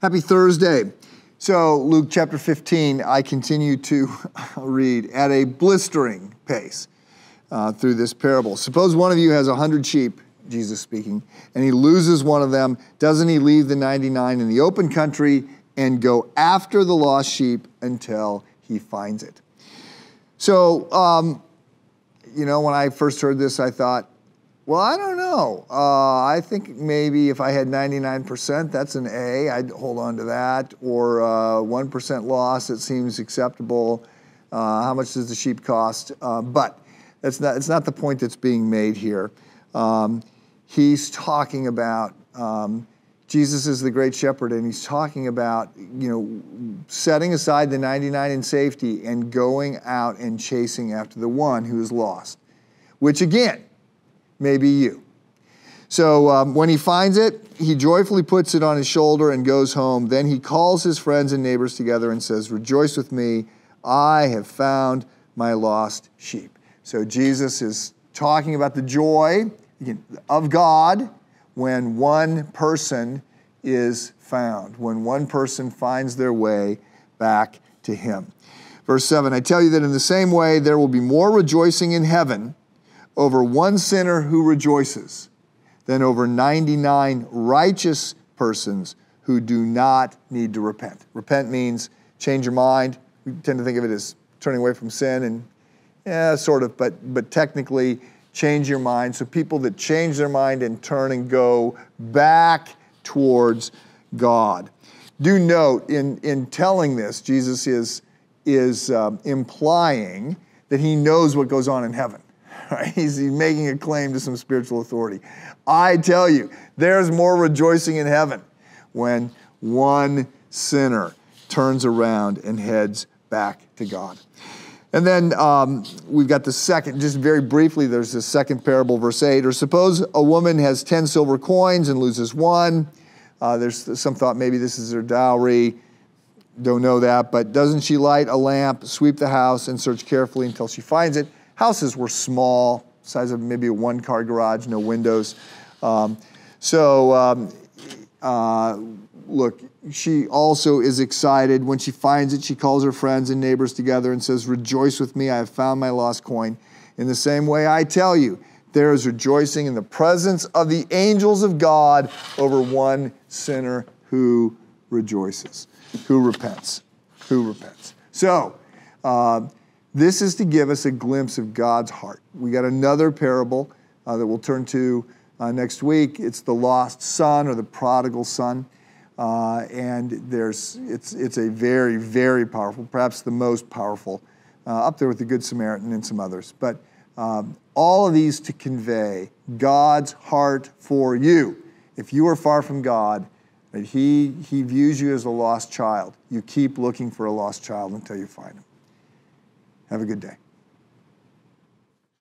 Happy Thursday. So Luke chapter 15, I continue to read at a blistering pace through this parable. Suppose one of you has 100 sheep, Jesus speaking, and he loses one of them. Doesn't he leave the 99 in the open country and go after the lost sheep until he finds it? So, when I first heard this, I thought, well, I don't know. I think maybe if I had 99%, that's an A. I'd hold on to that. Or 1% loss, it seems acceptable. How much does the sheep cost? But it's not the point that's being made here. He's talking about, Jesus is the great shepherd, and he's talking about, setting aside the 99 in safety and going out and chasing after the one who is lost, which again, may be you. So when he finds it, he joyfully puts it on his shoulder and goes home. Then he calls his friends and neighbors together and says, "Rejoice with me, I have found my lost sheep." So Jesus is talking about the joy of God when one person is found, when one person finds their way back to him. Verse 7, I tell you that in the same way there will be more rejoicing in heaven over one sinner who rejoices than over 99 righteous persons who do not need to repent. Repent means change your mind. We tend to think of it as turning away from sin, and sort of, but technically change your mind. So people that change their mind and turn and go back towards God. Do note in telling this, Jesus is implying that he knows what goes on in heaven. Right? He's making a claim to some spiritual authority. I tell you, there's more rejoicing in heaven when one sinner turns around and heads back to God. And then we've got the second, just very briefly, there's the second parable, verse 8. Or suppose a woman has 10 silver coins and loses one. There's some thought maybe this is her dowry. Don't know that. But doesn't she light a lamp, sweep the house, and search carefully until she finds it? Houses were small, size of maybe a one-car garage, no windows. Look, she also is excited. When she finds it, she calls her friends and neighbors together and says, "Rejoice with me, I have found my lost coin." In the same way, I tell you, there is rejoicing in the presence of the angels of God over one sinner who rejoices, who repents. So, this is to give us a glimpse of God's heart. We got another parable that we'll turn to next week. It's the lost son or the prodigal son. And it's a very, very powerful, perhaps the most powerful, up there with the Good Samaritan and some others. But all of these to convey God's heart for you. If you are far from God, right, He views you as a lost child. You keep looking for a lost child until you find him. Have a good day.